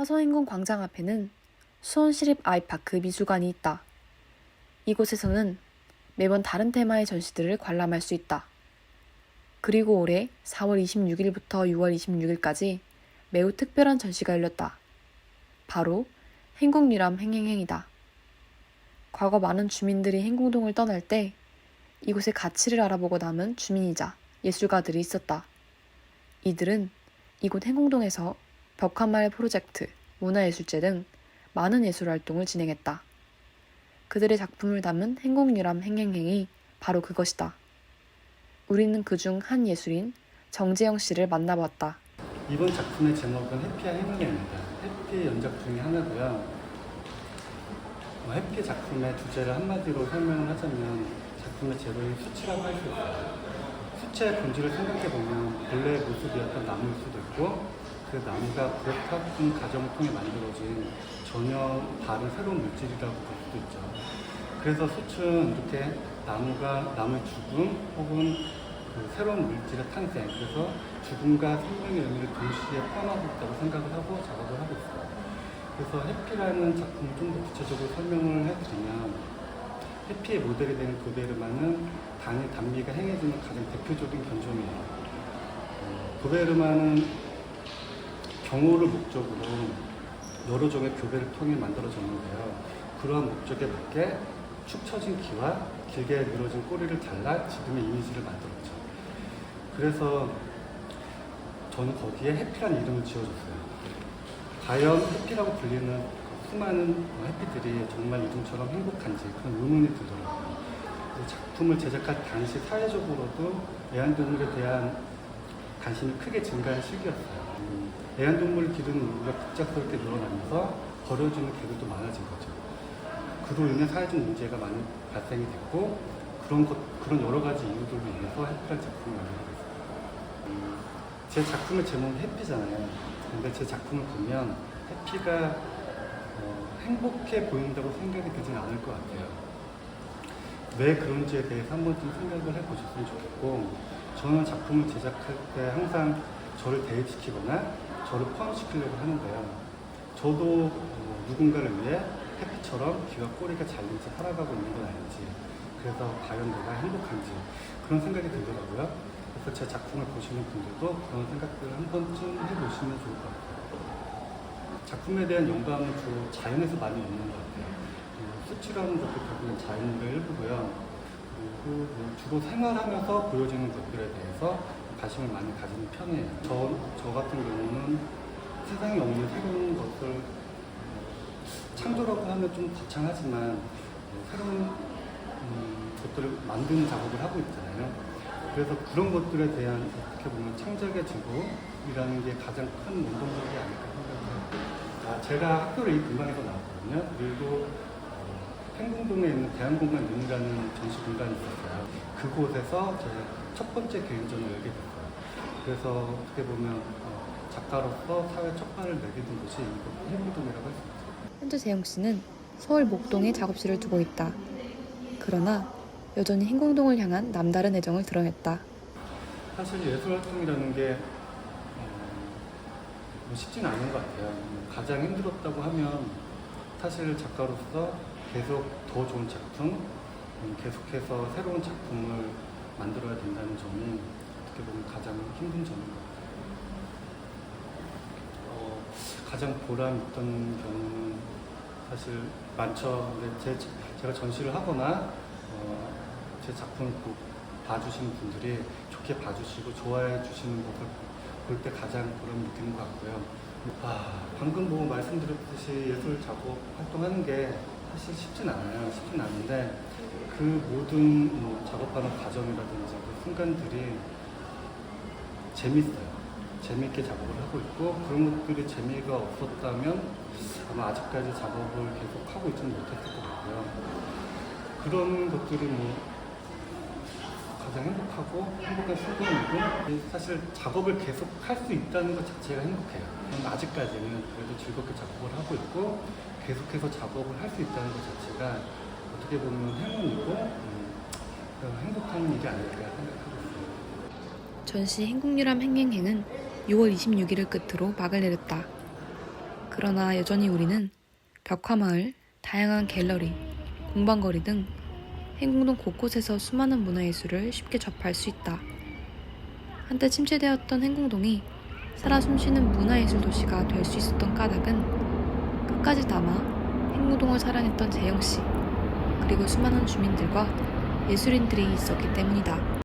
화서행궁 광장 앞에는 수원시립 아이파크 미술관이 있다. 이곳에서는 매번 다른 테마의 전시들을 관람할 수 있다. 그리고 올해 4월 26일부터 6월 26일까지 매우 특별한 전시가 열렸다. 바로 행궁유람 행행행이다. 과거 많은 주민들이 행궁동을 떠날 때 이곳의 가치를 알아보고 남은 주민이자 예술가들이 있었다. 이들은 이곳 행궁동에서 벽화마을 프로젝트, 문화예술제 등 많은 예술활동을 진행했다. 그들의 작품을 담은 행궁유람 행행행이 바로 그것이다. 우리는 그중 한 예술인 정재영 씨를 만나봤다. 이번 작품의 제목은 해피와 행운입니다. 해피 연작 중에 하나고요. 해피 작품의 주제를 한마디로 설명을 하자면 작품의 제로인 수치라고 할 수 있어요. 수치의 본질을 생각해보면 본래의 모습이었던 나무일 수도 있고 그 나무가 불협화음 과정을 통해 만들어진 전혀 다른 새로운 물질이라고 볼 수도 있죠. 그래서 수치는 이렇게 나무의 죽음 혹은 그 새로운 물질의 탄생, 그래서 죽음과 생명의 의미를 동시에 포함하고 있다고 생각을 하고 작업을 하고 있어요. 그래서 해피라는 작품을 좀 더 구체적으로 설명을 해드리면, 해피의 모델이 되는 도베르만은 단미가 행해지는 가장 대표적인 견종이에요. 도베르만은 경호를 목적으로 여러 종의 교배를 통해 만들어졌는데요. 그러한 목적에 맞게 축 처진 귀와 길게 늘어진 꼬리를 잘라 지금의 이미지를 만들었죠. 그래서 저는 거기에 해피라는 이름을 지어줬어요. 과연 해피라고 불리는 수많은 해피들이 정말 이름처럼 행복한지 그런 의문이 들더라고요. 작품을 제작할 당시 사회적으로도 애완동물에 대한 관심이 크게 증가한 시기였어요. 애완동물을 기르는 인구가 급작스럽게 늘어나면서 버려지는 개들도 많아진 거죠. 그로 인해 사회적 문제가 많이 발생이 됐고 그런 여러 가지 이유들로 인해서 해피라는 작품을 만들게 됐어요. 제 작품의 제목이 해피잖아요. 근데 제 작품을 보면 해피가 행복해 보인다고 생각이 들지는 않을 것 같아요. 왜 그런지에 대해서 한 번쯤 생각을 해보셨으면 좋겠고, 저는 작품을 제작할 때 항상 저를 대입시키거나 저를 포함시키려고 하는데요. 저도 누군가를 위해 해피처럼 귀와 꼬리가 잘린 채 살아가고 있는 건 아닌지, 그래서 과연 내가 행복한지 그런 생각이 들더라고요. 그래서 제 작품을 보시는 분들도 그런 생각들을 한 번쯤 해보시면 좋을 것 같아요. 작품에 대한 영감은 주로 자연에서 많이 얻는 것 같아요. 수치라는 것도 결국은 자연의 일부고요. 그리고 주로 생활하면서 보여지는 것들에 대해서 관심을 많이 가지는 편이에요. 저 같은 경우는 세상에 없는 새로운 것을 창조라고 하면 좀 거창하지만 새로운 것들을 만드는 작업을 하고 있잖아요. 그래서 그런 것들에 대한 어떻게 보면 창작의 즐거움이라는 게 가장 큰 원동력이 아닐까 생각해요. 제가 학교를 이 근방에서 나왔거든요. 그리고 행궁동에 있는 대한공간윤이라는 전시 공간이 있었어요. 그곳에서 제 첫 번째 개인전을 열게 됐어요. 그래서 어떻게 보면 작가로서 사회 첫 발을 내딛은 곳이 이곳 행궁동이라고 할 수 있죠. 현재 재영 씨는 서울 목동에 작업실을 두고 있다. 그러나 여전히 행궁동을 향한 남다른 애정을 드러냈다. 사실 예술활동이라는 게 쉽지는 않은 것 같아요. 가장 힘들었다고 하면 사실 작가로서 계속 더 좋은 작품, 계속해서 새로운 작품을 만들어야 된다는 점이 어떻게 보면 가장 힘든 점인 것 같아요. 가장 보람 있던 경우는 사실 많죠. 근데 제가 전시를 하거나 제 작품을 봐주시는 분들이 좋게 봐주시고 좋아해 주시는 것을 볼 때 가장 보람 느끼는 것 같고요. 방금 뭐 말씀드렸듯이 예술 작업 활동하는 게 사실 쉽진 않아요. 쉽진 않은데 그 모든 작업하는 과정이라든지 그 순간들이 재밌어요. 재밌게 작업을 하고 있고, 그런 것들이 재미가 없었다면 아마 아직까지 작업을 계속 하고 있지는 못했을 것 같고요. 그런 것들이 가장 행복하고 행복한 순간이고, 사실 작업을 계속 할 수 있다는 것 자체가 행복해요. 저는 아직까지는 그래도 즐겁게 작업을 하고 있고 계속해서 작업을 할 수 있다는 것 자체가 어떻게 보면 행운이고 행복한 일이 아닐까 생각하고 있습니다. 전시 행궁유람 행행행은 6월 26일을 끝으로 막을 내렸다. 그러나 여전히 우리는 벽화마을, 다양한 갤러리, 공방거리 등 행궁동 곳곳에서 수많은 문화예술을 쉽게 접할 수 있다. 한때 침체되었던 행궁동이 살아 숨쉬는 문화예술 도시가 될 수 있었던 까닭은 끝까지 남아 행궁동을 사랑했던 재영씨, 그리고 수많은 주민들과 예술인들이 있었기 때문이다.